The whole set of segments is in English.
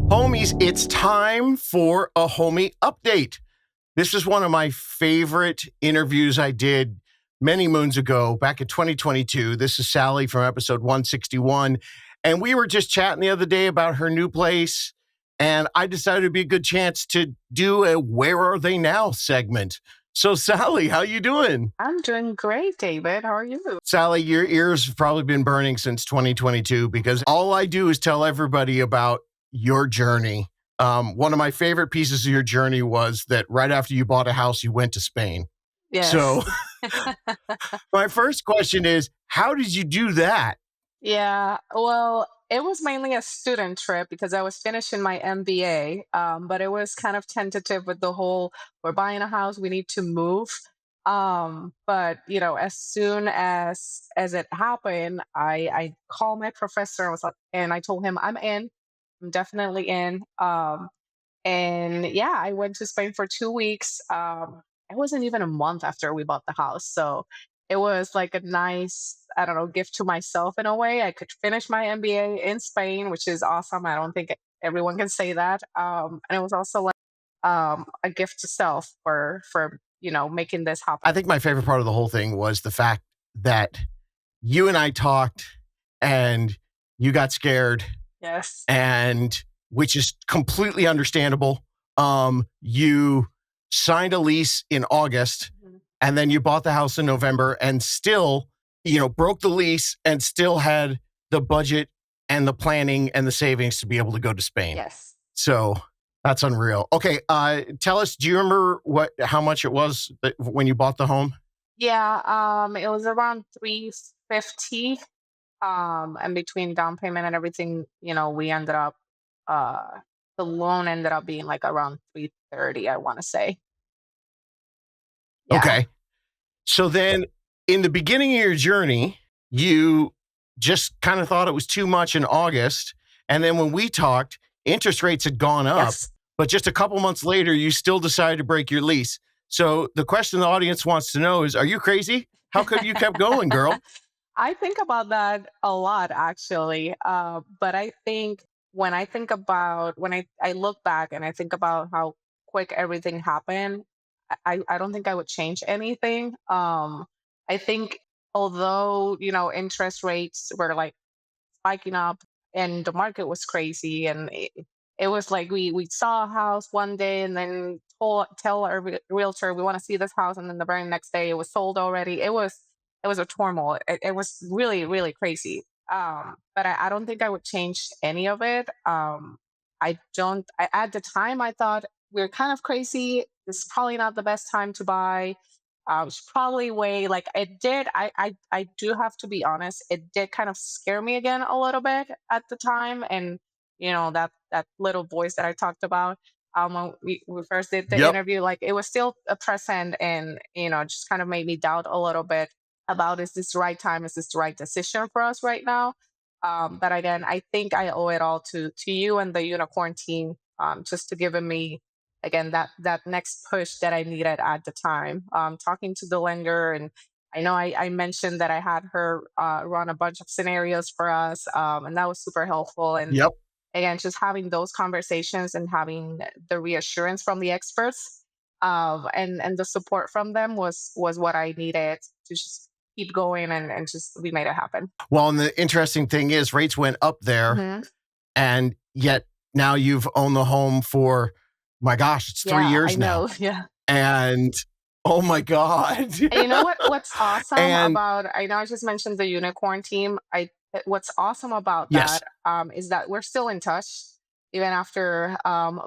Homies, it's time for a homie update. This is one of my favorite interviews I did many moons ago, back in 2022. This is Saly from episode 161. And we were just chatting the other day about her new place. And I decided it'd be a good chance to do a Where Are They Now segment. So, Saly, how you doing? I'm doing great, David. How are you? Saly, your ears have probably been burning since 2022 because all I do is tell everybody about your journey. One of my favorite pieces of your journey was that right after you bought a house, you went to Spain. Yes. So my first question is, how did you do that? Yeah. Well, it was mainly a student trip because I was finishing my MBA, but it was kind of tentative with the whole we're buying a house, we need to move. But as soon as it happened, I called my professor. I was like, and I told him I'm in. I'm definitely in. And yeah, I went to Spain for 2 weeks. It wasn't even a month after we bought the house. So it was like a nice, I don't know, gift to myself in a way. I could finish my MBA in Spain, which is awesome. I don't think everyone can say that. And it was also like a gift to self for making this happen. I think my favorite part of the whole thing was the fact that you and I talked and you got scared, Yes. and which is completely understandable. You signed a lease in August, Mhm. and then you bought the house in November, and still, broke the lease and still had the budget and the planning and the savings to be able to go to Spain. Yes. So that's unreal. Okay, tell us, do you remember how much it was when you bought the home? Yeah. It was around 350. And between down payment and everything, we ended up uh the loan ended up being like around 330, I want to say. Yeah. Okay. So then in the beginning of your journey, you just kind of thought it was too much in August. And then when we talked, interest rates had gone up, Yes. but just a couple months later, you still decided to break your lease. So the question the audience wants to know is, are you crazy? How come you kept going, girl? I think about that a lot actually. But I think when I look back and I think about how quick everything happened, I don't think I would change anything. I think although, interest rates were like spiking up and the market was crazy, and it was like we saw a house one day and then tell our realtor we want to see this house, and then the very next day it was sold already. It was a turmoil. It was really really crazy. But I don't think I would change any of it. I don't at the time I thought we're kind of crazy, this is probably not the best time to buy. Should probably wait. Like it did. I do have to be honest. It did kind of scare me again a little bit at the time, and that little voice that I talked about. When we first did the Yep. interview, like it was still a present, and just kind of made me doubt a little bit about, is this the right time? Is this the right decision for us right now? But again, I think I owe it all to you and the unicorn team, just to giving me again that next push that I needed at the time. Talking to the lender, and I know I mentioned that I had her run a bunch of scenarios for us, and that was super helpful. And Yep. again, just having those conversations and having the reassurance from the experts, and the support from them was what I needed to just keep going, and just we made it happen. Well, and the interesting thing is rates went up there, Hmm. and yet now you've owned the home for, my gosh, it's 3 Yeah, I years now. know. Yeah. And oh my God. And you know what's awesome And about, I know I just mentioned the unicorn team. What's awesome about yes, that, is that we're still in touch even after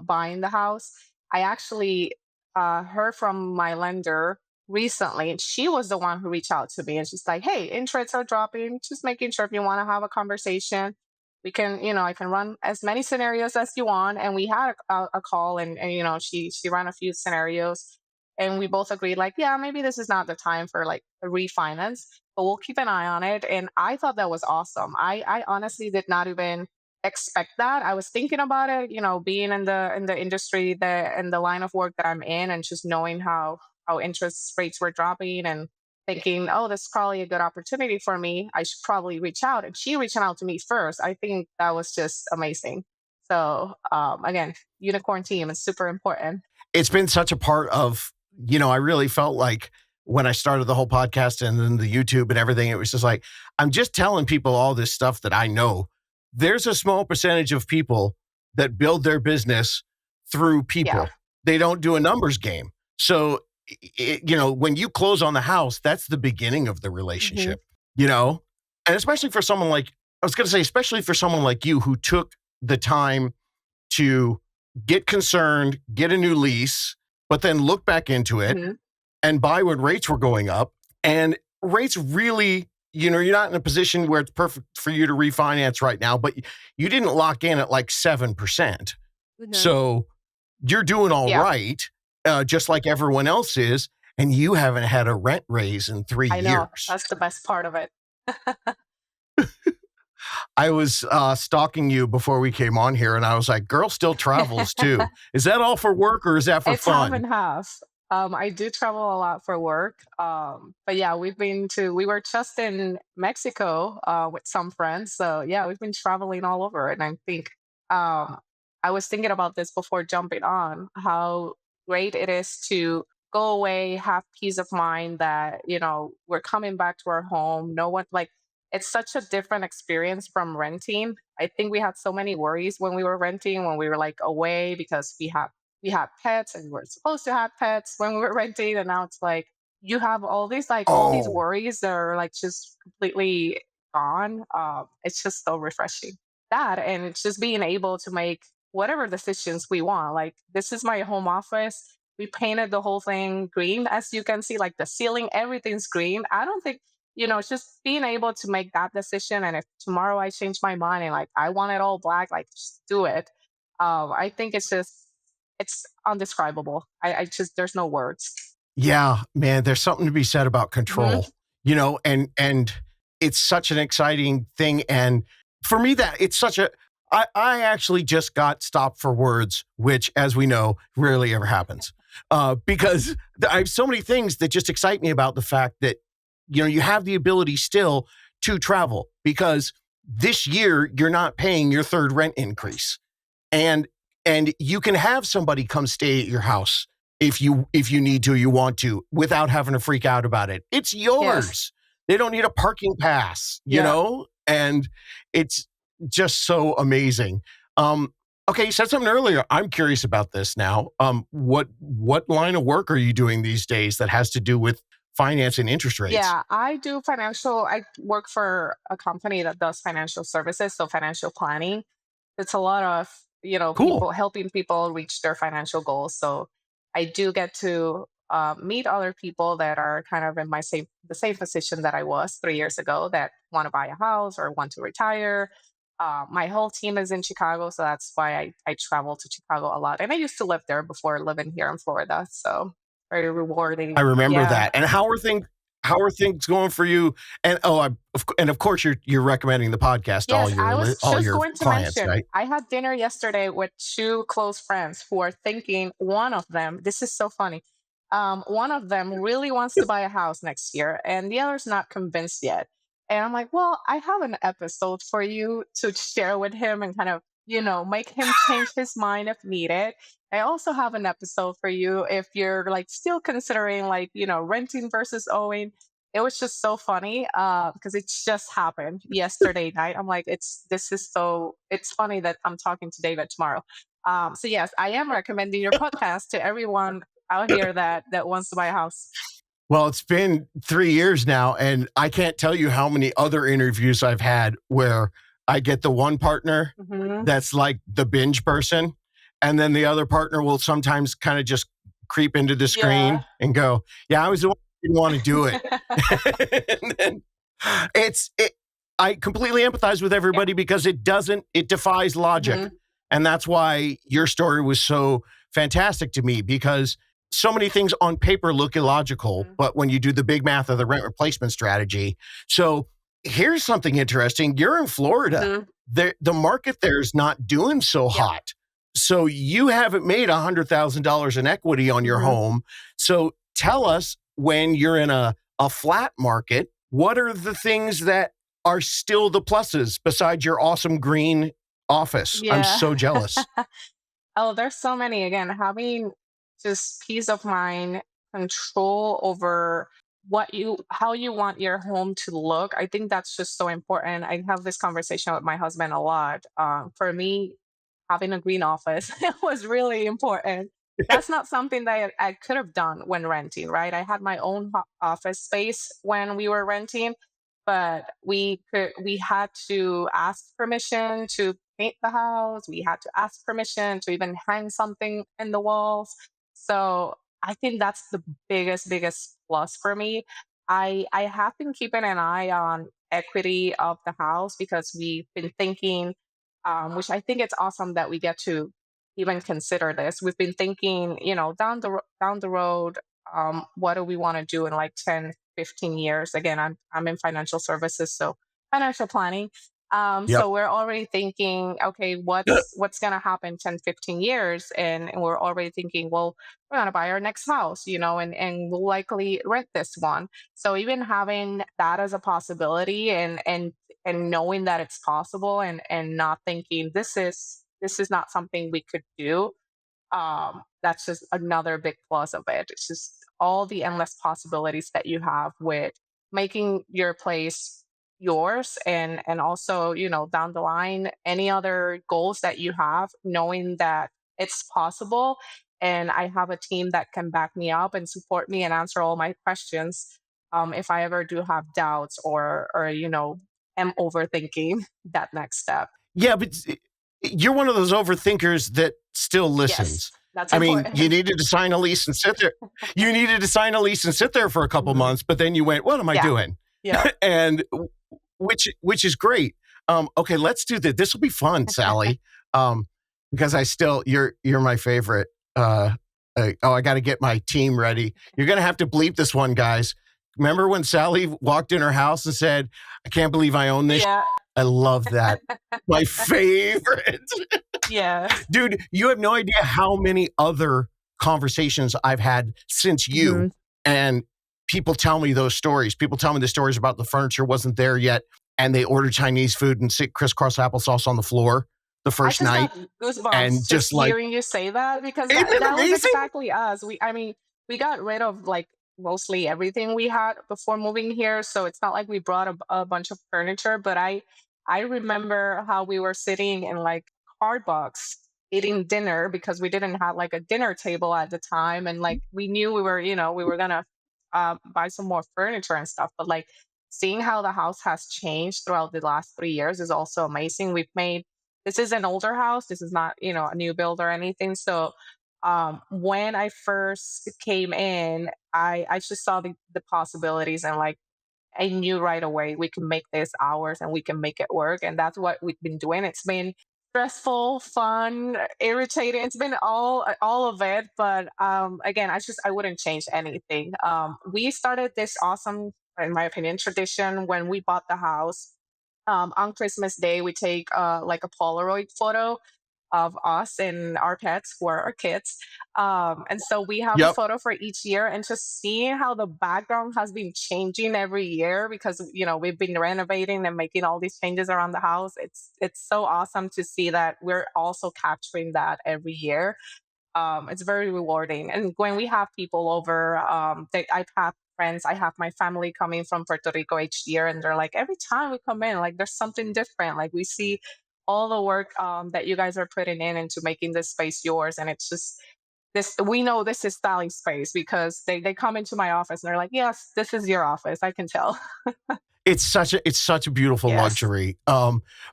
buying the house. I actually heard from my lender recently, and she was the one who reached out to me, and she's like, "Hey, interests are dropping. Just making sure if you want to have a conversation, we can, I can run as many scenarios as you want." And we had a call, and she ran a few scenarios, and we both agreed like, yeah, maybe this is not the time for like a refinance, but we'll keep an eye on it. And I thought that was awesome. I honestly did not even expect that. I was thinking about it, being in the industry, in the line of work that I'm in, and just knowing how interest rates were dropping, and thinking, oh, this is probably a good opportunity for me. I should probably reach out. And she reaching out to me first, I think that was just amazing. So again, unicorn team is super important. It's been such a part of, I really felt like when I started the whole podcast and then the YouTube and everything, it was just like, I'm just telling people all this stuff that I know. There's a small percentage of people that build their business through Yeah. people. They don't do a numbers game. So, when you close on the house, that's the beginning of the Hmm. relationship, you know? And especially for someone like, I was going to say, especially for someone like you who took the time to get concerned, get a new lease, but then look back into it Hmm. and buy when rates were going up. And rates really, you're not in a position where it's perfect for you to refinance right now, but you didn't lock in at like 7%. Mhm. So you're doing all Yeah, right, just like everyone else is. And you haven't had a rent raise in 3 I know. years. That's the best part of it. I was stalking you before we came on here, and I was like, girl still travels too. Is that all for work or is that for It's half fun? and half. I do travel a lot for work. But yeah, we were just in Mexico with some friends. So yeah, we've been traveling all over. And I think um, I was thinking about this before jumping on how great it is to go away, have peace of mind that, we're coming back to our home. No one, like, it's such a different experience from renting. I think we had so many worries when we were renting, when we were like away because we had pets and we were supposed to have pets when we were renting, and now it's like you have all these Oh, worries that are like just completely gone. It's just so refreshing, that, and it's just being able to make whatever decisions we want. Like, this is my home office. We painted the whole thing green, as you can see, like the ceiling, everything's green. I don't think, it's just being able to make that decision, and if tomorrow I change my mind and like I want it all black, like, just do it. I think it's undescribable. I just there's no words. yeah, man, there's something to be said about Mhm. control, and it's such an exciting thing. And for me, that it's such a, I actually just got stopped for words, which, as we know, rarely ever happens. Because I have so many things that just excite me about the fact that, you have the ability still to travel because this year you're not paying your third rent increase and you can have somebody come stay at your house if you need to, you want to, without having to freak out about it. It's Yes. yours. They don't need a parking pass, Yeah. and it's just so amazing. um okay, you said something earlier. I'm curious about this now. What line of work are you doing these days that has to do with finance and interest rates? Yeah, I work for a company that does financial services, so financial planning. It's a lot of, Cool. people helping people reach their financial goals. So I do get to meet other people that are kind of in the same position that I was 3 years ago, that want to buy a house or want to retire. My whole team is in Chicago, so that's why I travel to Chicago a lot. And I used to live there before living here in Florida, so very I rewarding. remember Yeah. that. And how are things going for you? And of course you're recommending the podcast to Yes, I was all just your going to clients, mention, right? I had dinner yesterday with two close friends who are thinking, one of them, this is so funny. One of them really wants to buy a house next year, and the other's not convinced yet. And I'm like, well, I have an episode for you to share with him and kind of, make him change his mind if needed. I also have an episode for you if you're like still considering, like, renting versus owing. It was just so funny because it just happened yesterday night. I'm like, it's funny that I'm talking to David tomorrow. So yes, I am recommending your podcast to everyone out here that wants to buy a house. Well, it's been 3 years now, and I can't tell you how many other interviews I've had where I get the one partner Hmm. that's like the binge person, and then the other partner will sometimes kinda just creep into the Yeah. screen and go, "Yeah, I was the one who didn't wanna do it." And then it's it I completely empathize with Yeah. everybody because it defies logic. Hmm. And that's why your story was so fantastic to me because so many things on paper look illogical, Hmm. but when you do the big math of the rent replacement strategy. So here's something interesting. You're in Florida. Hmm. The market there is not doing so Yep. hot. So you haven't made $100,000 in equity on your Hmm. home. So tell us, when you're in a flat market, what are the things that are still the pluses besides your awesome green office. I'm Yeah. so jealous. Oh, there's so many. Again, having just peace of mind, control over how you want your home to look. I think that's just so important. I have this conversation with my husband a lot. For me, having a green office was really important. That's not something that I could have done when renting, right? I had my own office space when we were renting, but we had to ask permission to paint the house. We had to ask permission to even hang something in the walls. So I think that's the biggest plus for me. I have been keeping an eye on equity of the house because we've been thinking, which I think it's awesome that we get to even consider this. We've been thinking, down the road, what do we want to do in like 10, 15 years? Again, I'm in financial services, so financial planning. Yep. So we're already thinking, okay, what's gonna happen 10, 15 years? And we're already thinking, well, we're gonna buy our next house, and we'll likely rent this one. So even having that as a possibility and knowing that it's possible and not thinking this is not something we could do, that's just another big plus of it. It's just all the endless possibilities that you have with making your place yours, and also, down the line, any other goals that you have, knowing that it's possible. And I have a team that can back me up and support me and answer all my questions, if I ever do have doubts or am overthinking that next step. Yeah, but you're one of those overthinkers that still Yes, listens. that's I mean, you important. needed to sign a lease and sit there. You needed to sign a lease and sit there for a couple Mhm. months, but then you went, "What am I Yeah. doing?" Yep. and which is great. Okay, let's do that. This will be fun, Sally. Because you're my favorite. I got to get my team ready. You're gonna have to bleep this one, guys. Remember when Sally walked in her house and said, "I can't believe I own this." Yeah. I love that. My favorite. Yes. Dude, you have no idea how many other conversations I've had since you, Mhm. and people tell me those stories. People tell me the stories about the furniture wasn't there yet, and they ordered Chinese food and sit crisscross applesauce on the floor the I first just night, got goosebumps and just just like, hearing you say that because "Isn't that it that was amazing?" exactly us. I mean, we got rid of like mostly everything we had before moving here, so it's not like we brought a bunch of furniture. But I remember how we were sitting in like card box eating dinner because we didn't have like a dinner table at the time, and like we knew we were gonna buy some more furniture and stuff. But like seeing how the house has changed throughout the last 3 years is also amazing. We've made this is an older house. This is not, a new build or anything. So when I first came in, I just saw the possibilities, and like I knew right away we can make this ours and we can make it work. And that's what we've been doing. It's been stressful, fun, irritating. It's been all of it. But again, I wouldn't change anything. We started this awesome, in my opinion, tradition when we bought the house. On Christmas Day, we take like a Polaroid photo of us and our pets, who are our kids. And so we have a Yep. photo for each year, and just seeing how the background has been changing every year because we've been renovating and making all these changes around the house. It's so awesome to see that we're also capturing that every year. It's very rewarding. And when we have people over, I've had friends, I have my family coming from Puerto Rico each year, and they're like, every time we come in, like there's something different. Like we see all the work that you guys are putting in into making this space yours, and it's just this. We know this is Sally's space because they come into my office and they're like, yes, this is your office. I can tell. It's such a beautiful Yes. luxury.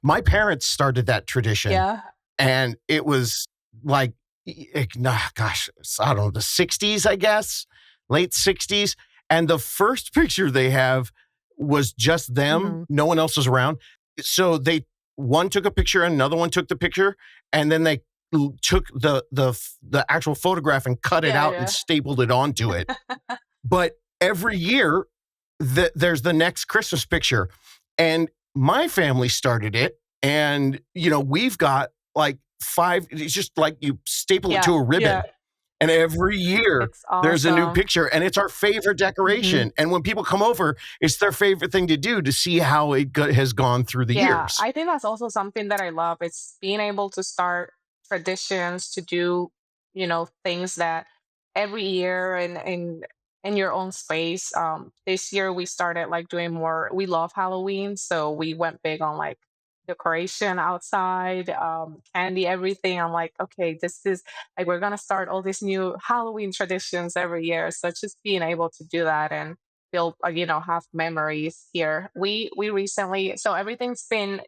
My parents started that tradition, Yeah. and it was like, nah, gosh, I don't know, the 60s, I guess, late 60s. And the first picture they have was just them. Hmm. No one else was around. So one took a picture, and another one took the picture, and then they took the actual photograph and cut it Yeah. out and Yeah. stapled it onto it. But every year, there's the next Christmas picture. And my family started it. And, we've got like five, it's just like you staple it Yeah. to a Yeah. ribbon. And every year It's there's a new awesome. picture and it's our favorite Mhm. decoration. And when people come over, it's their favorite thing to do to see how has gone through the Yeah, years. I think that's also something that I love. It's being able to start traditions to do, things that every year and in your own space. This year we started like doing more. We love Halloween, so we went big on like decoration outside, candy, everything. I'm like, okay, this is like we're gonna start all these new Halloween traditions every year. So just being able to do that and build have memories here. We recently, so everything's been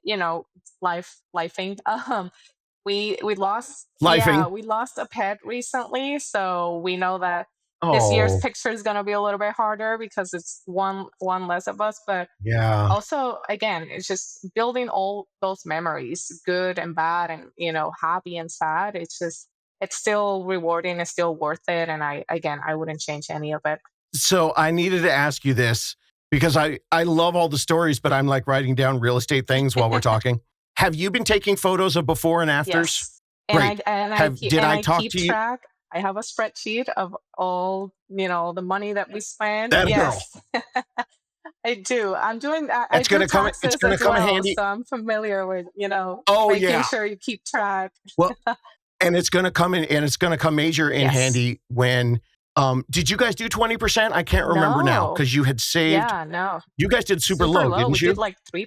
lifing. We lost, yeah, Lifing. we lost a pet recently, so we know that this year's Oh, picture is going to be a little bit harder because it's one less of us. But yeah. also, again, it's just building all those memories, good and bad, and happy and sad. It's still rewarding, it's still worth it, and I wouldn't change any of it. So I needed to ask you this because I love all the stories, but I'm like writing down real estate things while we're talking. Have you been taking photos of before and afters? Yes. And I Great. and I Have keep did and I I talk keep to you? track. I have a spreadsheet of all, the money that we spend. That girl. Yes. I do. I do It's taxes gonna as come in well, handy. so I'm familiar with, Oh making yeah. sure you keep track. Well, and it's gonna come major in Yes. handy when did you guys do 20%? I can't remember now No. because you had saved. Yeah, no. You guys did super Super low, low. We didn't did you? like 3%.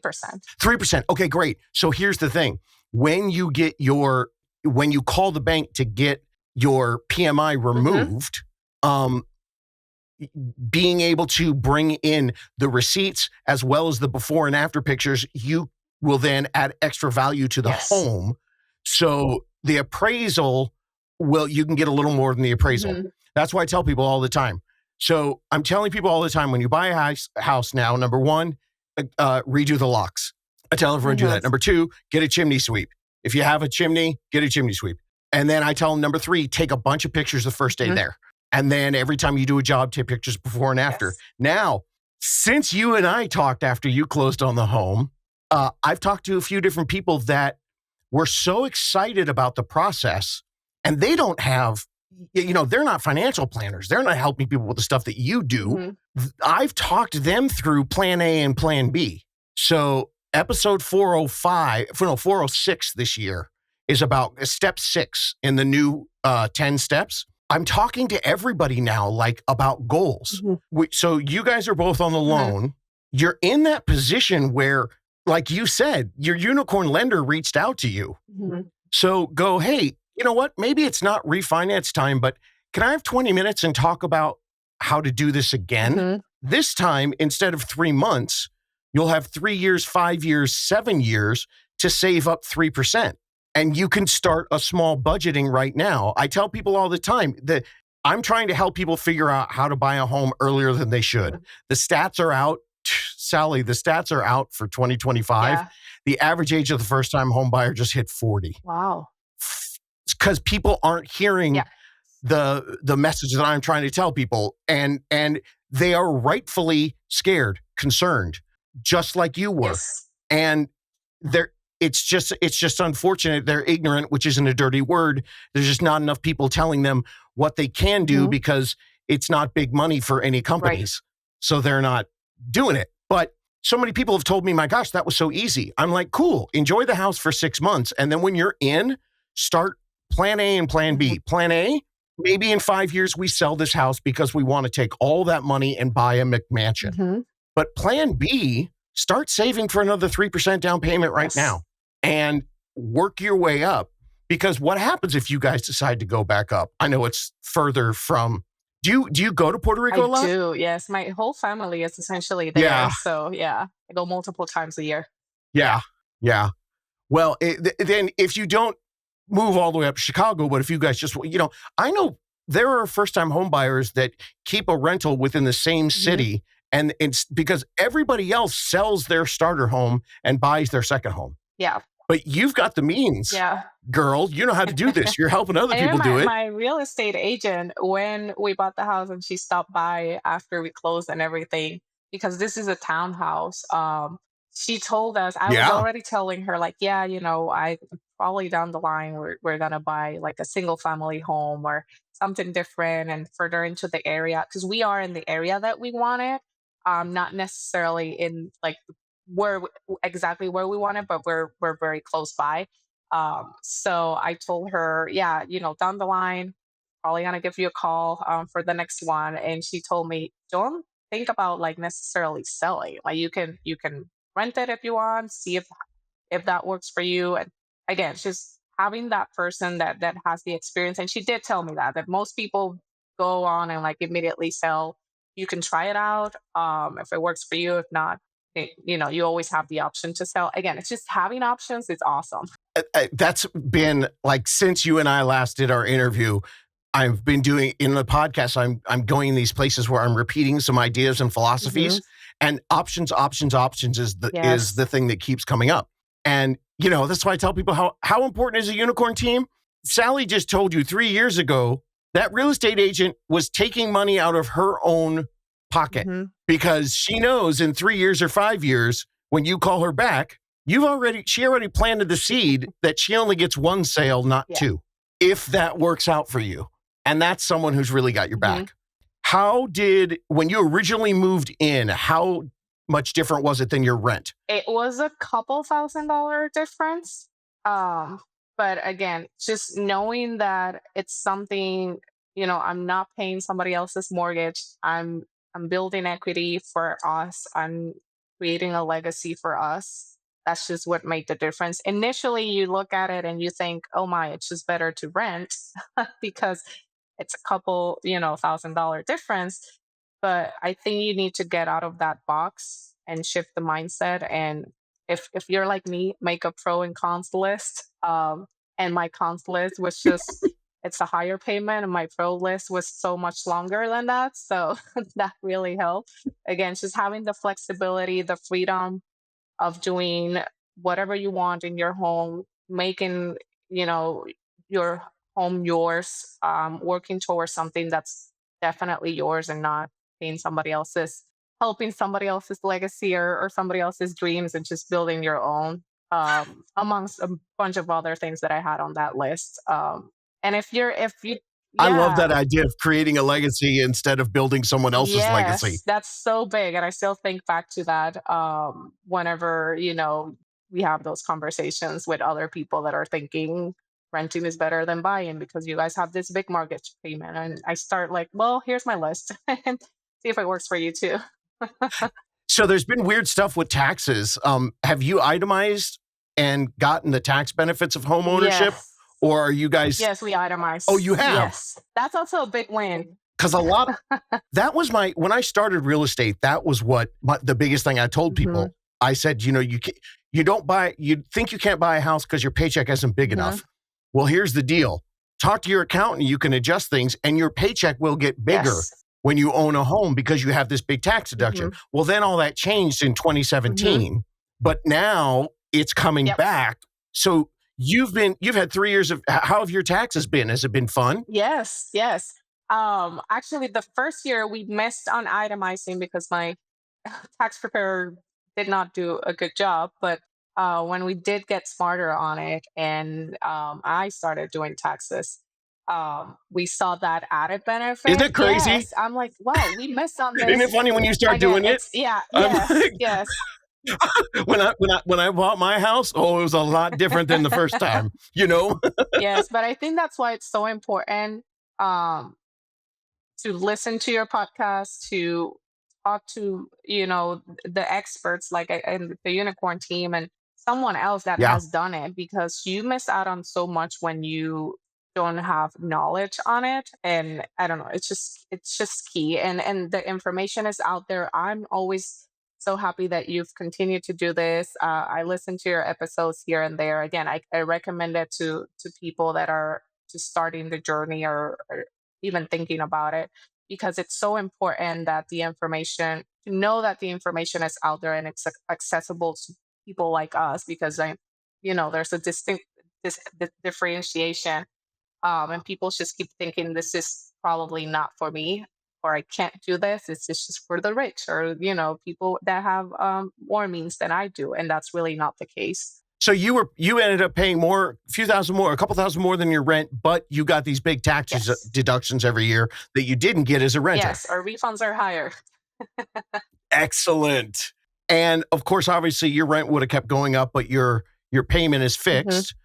3%. Okay, great. So here's the thing. When you get your when you call the bank to get your PMI Mhm. removed, um, being able to bring in the receipts as well as the before and after pictures, you will then add extra value to the Yes. home. So the appraisal you can get a little more than the appraisal. Mhm. That's why I tell people all the time. So I'm telling people all the time when you buy a house now, number one, redo the locks. I tell everyone to do Mhm. that. Number two, get a chimney sweep. If you have a chimney, get a chimney sweep. And then I tell them number three, take a bunch of pictures the first day Mhm. there. And then every time you do a job, take pictures before and after. Yes. Now, since you and I talked after you closed on the home, I've talked to a few different people that were so excited about the process and they don't have, they're not financial planners. They're not helping people with the stuff that you do. Mhm. I've talked them through plan A and plan B. So episode 405, no, 406 this year is about step 6 in the new 10 steps. I'm talking to everybody now, like about goals. Mhm. So you guys are both on the Mhm. loan. You're in that position where, like you said, your unicorn lender reached out to you. Mhm. So go, hey, you know what? Maybe it's not refinance time, but can I have 20 minutes and talk about how to do this again? Mhm. This time, instead of 3 months, you'll have 3 years, 5 years, 7 years to save up 3%. And you can start a small budgeting right now. I tell people all the time that I'm trying to help people figure out how to buy a home earlier than they should. Mhm. The stats are out. Sally, the stats are out for 2025. Yeah. The average age of the first time home buyer just hit 40 Wow. because people aren't hearing Yeah. the message that I'm trying to tell people, and they are rightfully scared, concerned, just like you were. Yes. And they're it's just unfortunate they're ignorant, which isn't a dirty word. There's just not enough people telling them what they can do Mhm. because it's not big money for any Right. companies. So they're not doing it. But so many people have told me, my gosh, that was so easy. I'm like, cool, enjoy the house for 6 months. And then when you're in, start plan A and plan Mhm. B. Plan A, maybe in 5 years we sell this house because we want to take all that money and buy a McMansion. Mhm. But plan B, start saving for another 3% down payment right Yes. now and work your way up. Because what happens if you guys decide to go back up? I know it's further from. Do you go to Puerto Rico I a lot? do. Yes, my whole family is essentially there. Yeah, So yeah, I go multiple times a year. Yeah. yeah, yeah. Well, then if you don't move all the way up to Chicago, but if you guys just, I know there are first time home buyers that keep a rental within the same Mhm. city. And it's because everybody else sells their starter home and buys their second home. Yeah. But you've got the means, Yeah. girl. You know how to do this. You're helping other And even people do it. my real estate agent, when we bought the house and she stopped by after we closed and everything, because this is a townhouse. she told us, I was Yeah. already telling her, like, yeah, I probably down the line we're gonna buy like a single family home or something different and further into the area because we are in the area that we wanted. Not necessarily in like exactly where we want it, but we're very close by. So I told her, yeah, down the line, probably gonna give you a call for the next one. And she told me, don't think about like necessarily selling. Like you can rent it if you want, see if that works for you. And again, just having that person that has the experience. And she did tell me that most people go on and like immediately sell. You can try it out if it works for you. If not, you always have the option to sell. Again, it's just having options. It's awesome. That's been like since you and I last did our interview. I've been doing in the podcast. I'm going in these places where I'm repeating some ideas and Hmm. philosophies, and options is the Yes. thing that keeps coming up. And that's why I tell people how important is a unicorn team. Sally just told you 3 years ago that real estate agent was taking money out of her own pocket Hmm. because she knows in 3 years or 5 years when you call her back, she already planted the seed that she only gets one sale, not Yeah. two, if that works out for you. And that's someone who's really got your Hmm. back. When you originally moved in, how much different was it than your rent? It was a couple $1,000 difference. Um, but again, just knowing that it's something, I'm not paying somebody else's mortgage. I'm building equity for us. I'm creating a legacy for us. That's just what made the difference. Initially, you look at it and you think, oh my, it's just better to rent because it's a couple, $1,000 difference. But I think you need to get out of that box and shift the mindset. And if you're like me, make a pro and cons list. And my cons list was just it's a higher payment, and my pro list was so much longer than that. So that really helped. Again, just having the flexibility, the freedom of doing whatever you want in your home, making, you know, your home yours, working towards something that's definitely yours and not being somebody else's, helping somebody else's legacy or somebody else's dreams and just building your own, amongst a bunch of other things that I had on that list. And if you, I love yeah, that idea of creating a legacy instead of building someone else's legacy. yes, that's so big, and I still think back to that, whenever, we have those conversations with other people that are thinking renting is better than buying because you guys have this big mortgage payment, and I start like, "Well, here's my list, and see if it works for you too." So there's been weird stuff with taxes. Have you itemized and gotten the tax benefits of homeownership? Yes. Or are you guys, Yes, we oh, itemize. you have? Yes. That's also a big win. Because that was when I started real estate, that was the biggest thing I told Mhm, people. I said, you think you can't buy a house because your paycheck isn't big mhm. enough. Well, here's the deal. Talk to your accountant. You can adjust things and your paycheck will get bigger Yes. when you own a home because you have this big tax deduction. Mhm, Well, then all that changed in mhm. 2017, but now it's coming Yep. back. So you've had 3 years how have your taxes been? Has it been fun? Yes, yes. Actually, the first year we missed on itemizing because my tax preparer did not do a good job. But when we did get smarter on it and I started doing taxes, we saw that added Isn't benefit. it crazy? Yes, I'm like, wow, we missed on Isn't it this. funny when you start Again, doing it? it's yeah, I'm yes, like, yes, when I bought my house, oh, it was a lot different than the first time, yes. But I think that's why it's so important. Um, to listen to your podcast, to talk to, the experts like and the unicorn team and someone else that Yeah. has done it because you miss out on so much when you don't have knowledge on it. And I don't know, it's just key. And the information is out there. I'm always so happy that you've continued to do this. I listen to your episodes here and there. Again, I recommend it to people that are just starting the journey or even thinking about it because it's so important that the information to know that the information is out there and it's accessible to people like us because there's a distinct differentiation, and people just keep thinking this is probably not for me. or I can't do this. It's just for the rich or, people that have more means than I do. And that's really not the case. So you ended up paying more, a few thousand more, a couple thousand more than your rent, but you got these big taxes Yes. deductions every year that you didn't get as a renter. Yes. Our refunds are higher. Excellent. And of course, obviously, your rent would have kept going up, but your payment is Hmm. fixed.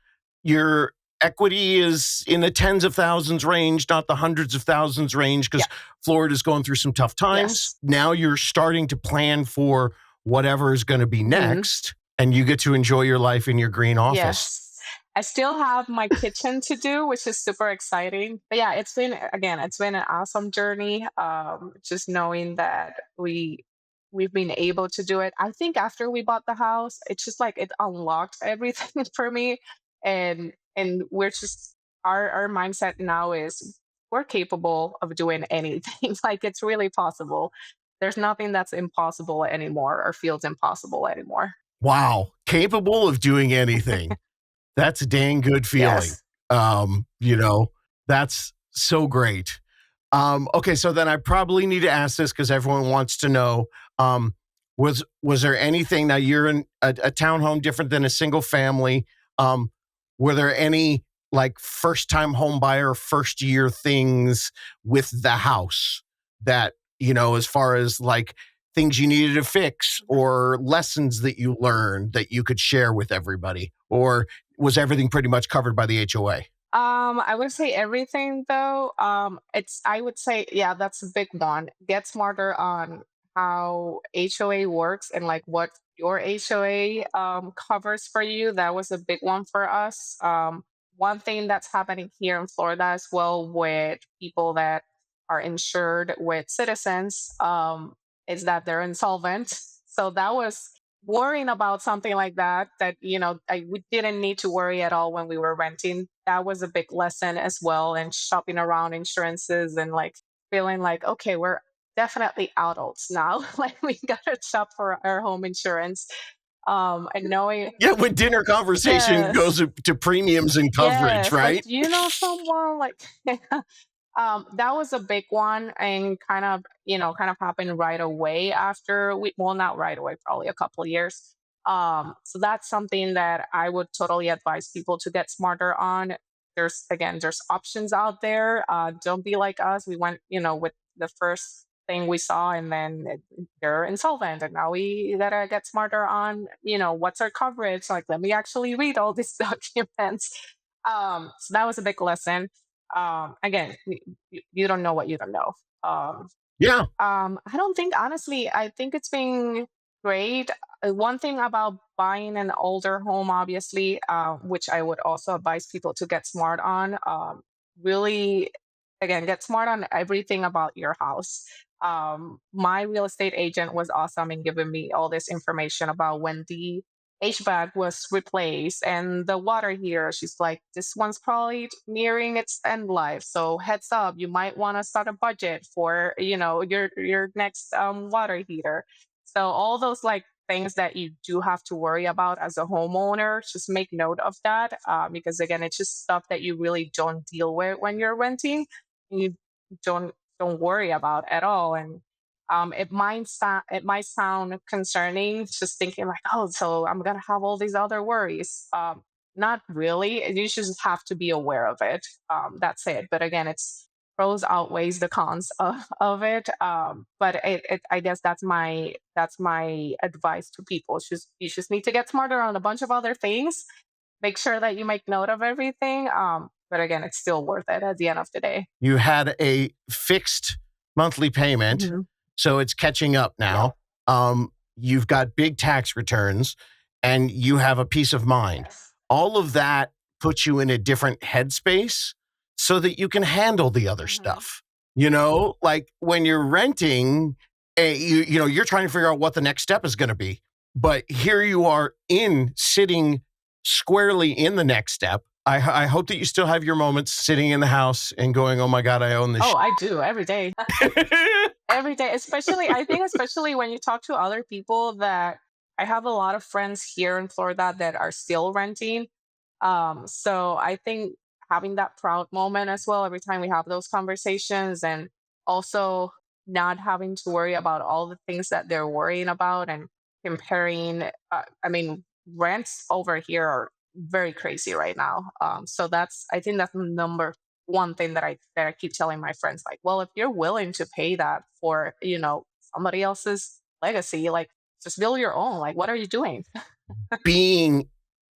Your equity is in the tens of thousands range, not the hundreds of thousands range, Yeah. because Florida's going through some tough times. Yes. Now you're starting to plan for whatever is going to be Hmm. next, and you get to enjoy your life in your green office. Yes. I still have my kitchen to do, which is super exciting. But yeah, it's been an awesome journey. Just knowing that we've been able to do it. I think after we bought the house, it's just like it unlocked everything for me. And we're just our mindset now is we're capable of doing anything. Like it's really possible. There's nothing that's impossible anymore or feels impossible anymore. Wow, capable of doing anything. That's a dang good feeling. Yes. You know, that's so great. Okay, so then I probably need to ask this because everyone wants to know. Was there anything now you're in a townhome different than a single family? Were there any like first time home buyer, first year things with the house that, as far as like things you needed to fix or lessons that you learned that you could share with everybody? Or was everything pretty much covered by the HOA? I would say everything though. I would say, yeah, that's a big one. Get smarter on how HOA works and like what your HOA covers for you. That was a big one for us. One thing that's happening here in Florida as well with people that are insured with citizens is that they're insolvent. So that was worrying about something like that we didn't need to worry at all when we were renting. That was a big lesson as well, and shopping around insurances and like feeling like, okay, we're definitely adults now. Like we gotta shop for our home insurance. And knowing, Yeah, when dinner conversation yes, goes to premiums and coverage, yes, like, right? do you know someone like that was a big one, and kind of happened right away after well, not right away, probably a couple of years. So that's something that I would totally advise people to get smarter on. There's options out there. Don't be like us. We went, with the first thing we saw, and then they're insolvent, and now we gotta get smarter on, what's our coverage. Like, let me actually read all these documents. So that was a big lesson. Again, you don't know what you don't know. Um, Yeah. I don't think, honestly, I think it's been great. One thing about buying an older home, obviously, which I would also advise people to get smart on, really, again, get smart on everything about your house. My real estate agent was awesome in giving me all this information about when the HVAC was replaced and the water heater. She's like, this one's probably nearing its end life. So heads up, you might want to start a budget for, your next water heater. So all those like things that you do have to worry about as a homeowner, just make note of that, because again, it's just stuff that you really don't deal with when you're renting. You don't worry about at all. And it might sound concerning, just thinking like, oh, so I'm gonna have all these other worries. Not really. You just have to be aware of it. That's it. But again, it's pros outweighs the cons of it. But I guess that's my advice to people. It's just you just need to get smarter on a bunch of other things. Make sure that you make note of everything. But again, it's still worth it at the end of the day. You had a fixed monthly payment, Mhm. so it's catching up Yeah. now. You've got big tax returns and you have a peace of mind. Yes. All of that puts you in a different headspace so that you can handle the other Mhm. stuff. Like when you're renting, you're trying to figure out what the next step is going to be. But here you are in sitting squarely in the next step. I hope that you still have your moments sitting in the house and going, "Oh my god, I own this." Oh, I do every day. Every day, especially when you talk to other people that I have a lot of friends here in Florida that are still renting. So I think having that proud moment as well every time we have those conversations, and also not having to worry about all the things that they're worrying about and comparing. I mean, rents over here are very crazy right now. So I think that's the number one thing that I keep telling my friends, like, well, if you're willing to pay that for, somebody else's legacy, like, just build your own. Like, what are you doing? Being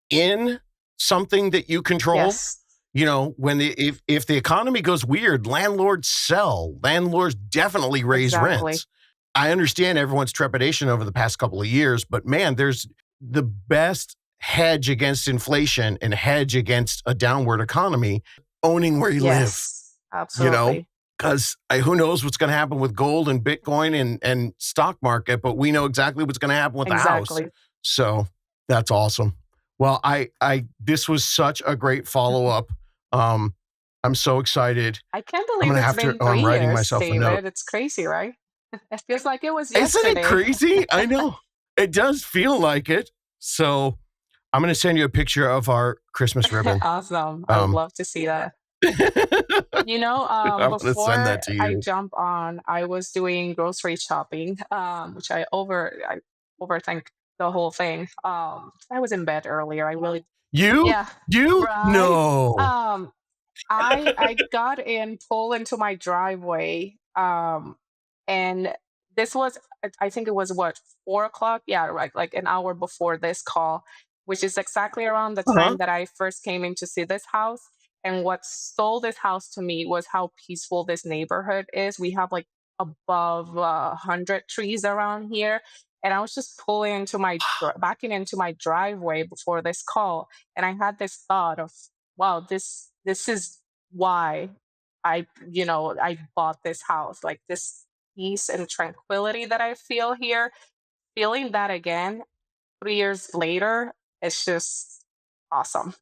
in something that you control, Yes, when if the economy goes weird, landlords sell. Landlords definitely raise exactly. rents. I understand everyone's trepidation over the past couple of years, but man, there's the best hedge against inflation and hedge against a downward economy, owning where you live, Yes, you know, absolutely. because who knows what's going to happen with gold and Bitcoin and stock market, but we know exactly what's going to happen with the house. Exactly. So that's awesome. Well, this was such a great follow up. Um, I'm so excited. I can't I'm believe gonna it's have to. been Oh, I'm 3 wriing years, myself a note. David. It's crazy, right? It feels like it was Isn't it yesterday. crazy? I know. It does feel like it. So I'm gonna send you a picture of our Christmas ribbon. Awesome. I would Um, love to see that. I'm gonna send Before that to I you. jump on, I was doing grocery shopping, which I overthink the whole thing. I was in bed earlier. I really, You? yeah, You? right. No. Um, I got in, pull into my driveway, and this was I think it was what, 4 o'clock? Yeah, right, like an hour before this call, which is exactly around the Uh-huh. time that I first came in to see this house. And what stole this house to me was how peaceful this neighborhood is. We have like above 100 trees around here. And I was just pulling backing into my driveway before this call, and I had this thought of, wow, this is why I bought this house. Like, this peace and tranquility that I feel here, feeling that again 3 years later, it's just awesome.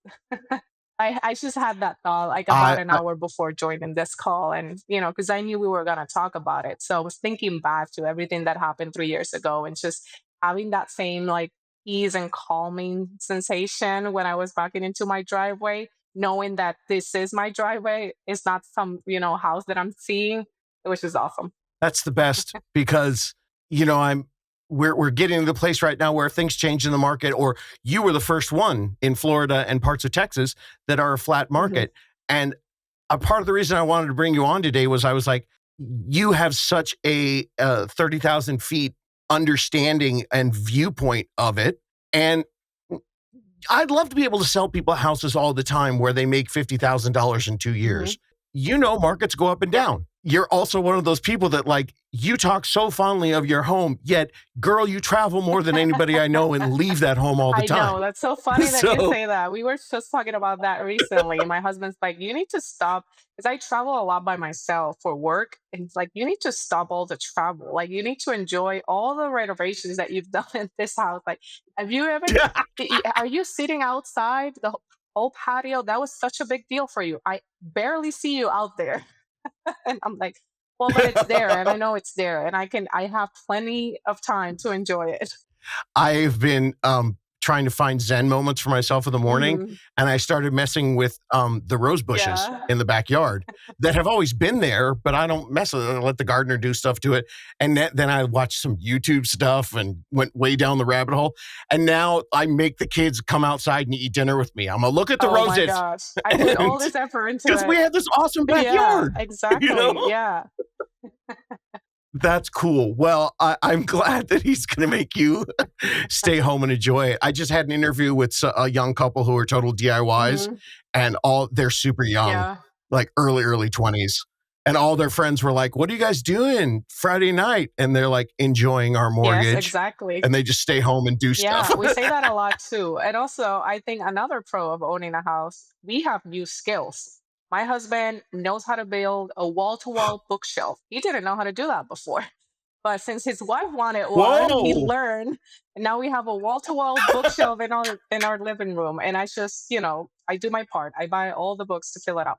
I just had that thought like about I, an I hour before joining this call, and because I knew we were gonna talk about it. So I was thinking back to everything that happened 3 years ago, and just having that same like ease and calming sensation when I was backing into my driveway, knowing that this is my driveway, it's not some, house that I'm seeing. It was just awesome. that's the best because I'm we're getting to the place right now where things change in the market, or you were the first one in Florida and parts of Texas that are a flat Hmm. market. And a part of the reason I wanted to bring you on today was I was like, you have such a 30,000 feet understanding and viewpoint of it. And I'd love to be able to sell people houses all the time where they make $50,000 in 2 years. Hmm. Markets go up and down. You're also one of those people that like, you talk so fondly of your home, yet, girl, you travel more than anybody I know and leave that home all the I know. time. That's so funny that you So, say that. We were just talking about that recently. My husband's like, you need to stop, because I travel a lot by myself for work. And it's like, you need to stop all the travel. Like, you need to enjoy all the renovations that you've done in this house. Like, have you ever, are you sitting outside the whole patio? That was such a big deal for you. I barely see you out there. And I'm like, well, but it's there. And I know it's there. And I have plenty of time to enjoy it. I've been trying to find Zen moments for myself in the morning, Hmm. and I started messing with the rose bushes Yeah. in the backyard that have always been there, but I don't mess with it. I let the gardener do stuff to it, and then I watched some YouTube stuff and went way down the rabbit hole. And now I make the kids come outside and eat dinner with me. I'm gonna look at the Oh my roses, gosh. I put all and this effort into because we it. have this awesome Yeah, backyard, you exactly. know. Yeah. That's cool. Well, I'm glad that he's going to make you stay home and enjoy it. I just had an interview with a young couple who are total DIYs, Hmm. and they're super young, Yeah. like early 20s. And all their friends were like, "What are you guys doing Friday night?" And they're like, "Enjoying our Yes, mortgage." exactly. And they just stay home and do stuff. Yeah, we say that a lot too. And also, I think another pro of owning a house, we have new skills. My husband knows how to build a wall-to-wall bookshelf. He didn't know how to do that before. But since his wife wanted one, he Whoa. learned, and now we have a wall-to-wall bookshelf in our living room. And I just, I do my part. I buy all the books to fill it up.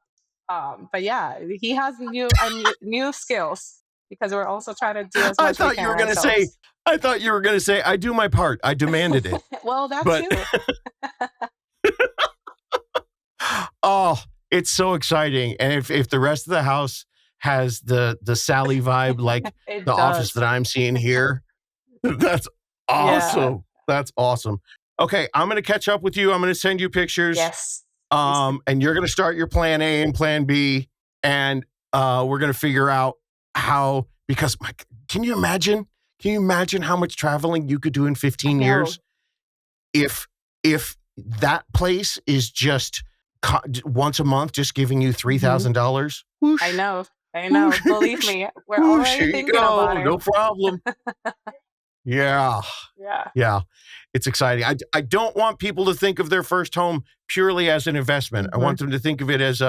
But yeah, he has new skills, because we're also trying to do as I much we thought you can were going to say, ourselves. I thought you were going to say, I do my part. I demanded it. Well, that But too. oh, it's so exciting. And if the rest of the house has the Saly vibe, like It the office does. that I'm seeing here. That's Yeah. awesome. That's awesome. Okay, I'm going to catch up with you. I'm going to send you pictures. Yes. Please do. And you're going to start your plan A and plan B, and we're going to figure out how, because can you imagine? Can you imagine how much traveling you could do in I 15 know. years if that place is just once a month, just giving you $3,000? I Whoosh. know. I know. Whoosh. Believe me, we're Whoosh. already Here you thinking about go. it. No problem. Yeah. Yeah. Yeah. It's exciting. I don't want people to think of their first home purely as an investment. I want them to think of it as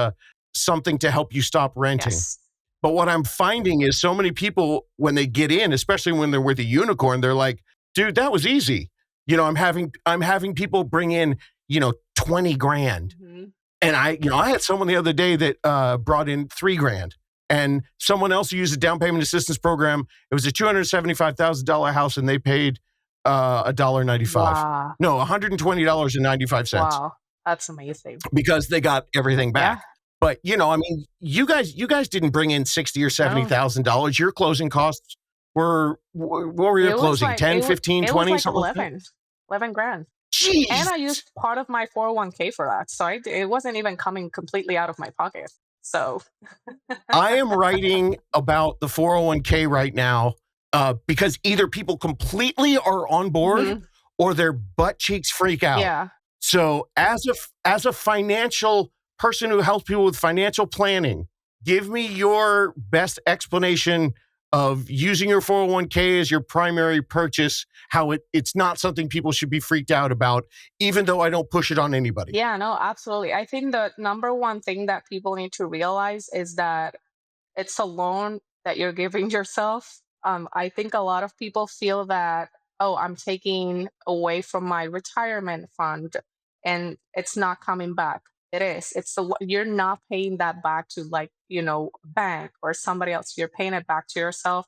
something to help you stop renting. Yes. But what I'm finding is so many people, when they get in, especially when they're with a unicorn, they're like, dude, that was easy. I'm having people bring in, 20 grand. And I had someone the other day that brought in 3 grand, and someone else who used a down payment assistance program. It was a $275,000 house, and they paid $1.95. Wow. No, $120.95 Wow. That's amazing. because they got everything back. Yeah. But you guys didn't bring in $60,000 or $70,000. Your closing costs were, what were your It was closing? like 10, 15, it was 20, like something like that? 11 grand. And Jeez. I used part of my 401k for that. So it wasn't even coming completely out of my pocket. So I am writing about the 401k right now because either people completely are on board or their butt cheeks freak out. yeah. So as a financial person who helps people with financial planning, give me your best explanation of using your 401k as your primary purchase, how it's not something people should be freaked out about, even though I don't push it on anybody. Yeah, no, absolutely. I think the number one thing that people need to realize is that it's a loan that you're giving yourself. I think a lot of people feel that, oh, I'm taking away from my retirement fund and it's not coming back. It is. You're not paying that back to, like, bank or somebody else. You're paying it back to yourself.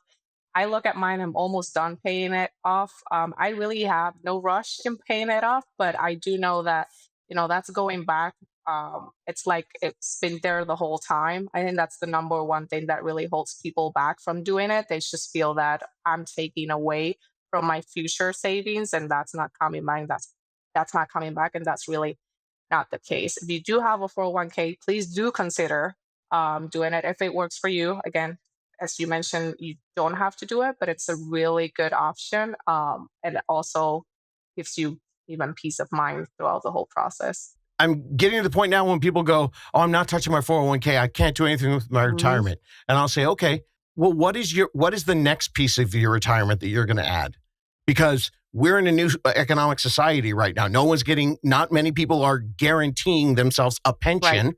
I look at mine, I'm almost done paying it off. I really have no rush in paying it off, but I do know that, that's going back. It's like it's been there the whole time. I think that's the number one thing that really holds people back from doing it. They just feel that I'm taking away from my future savings and that's not coming back. That's not coming back. And that's really not the case. If you do have a 401k, please do consider doing it if it works for you. Again, as you mentioned, you don't have to do it, but it's a really good option. And it also gives you even peace of mind throughout the whole process. I'm getting to the point now when people go, oh, I'm not touching my 401k. I can't do anything with my retirement. And I'll say, okay, well, what is the next piece of your retirement that you're going to add? Because we're in a new economic society right now. Not many people are guaranteeing themselves a pension,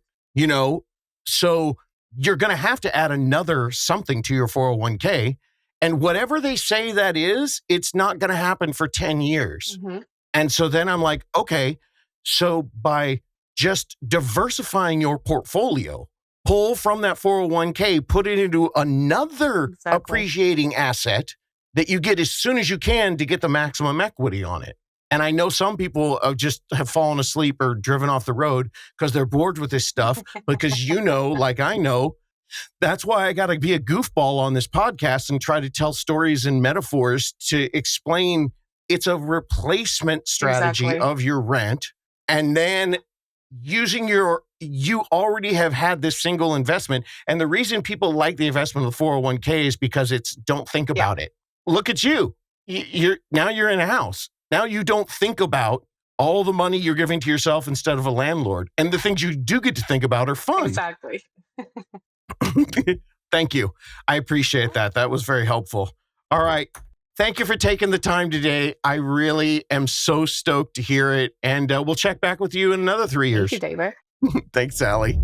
so you're going to have to add another something to your 401k. And whatever they say that is, it's not going to happen for 10 years. And so then I'm like, okay, so by just diversifying your portfolio, pull from that 401k, put it into another appreciating asset that you get as soon as you can to get the maximum equity on it. And I know some people have fallen asleep or driven off the road because they're bored with this stuff, because like I know, that's why I got to be a goofball on this podcast and try to tell stories and metaphors to explain it's a replacement strategy of your rent. And then you already have had this single investment. And the reason people like the investment of the 401k is because don't think about it. Look at you. Now you're in a house. Now you don't think about all the money you're giving to yourself instead of a landlord. And the things you do get to think about are fun. Exactly. Thank you. I appreciate that. That was very helpful. All right. Thank you for taking the time today. I really am so stoked to hear it. And we'll check back with you in another 3 years. Thank you, David. Thanks, Saly.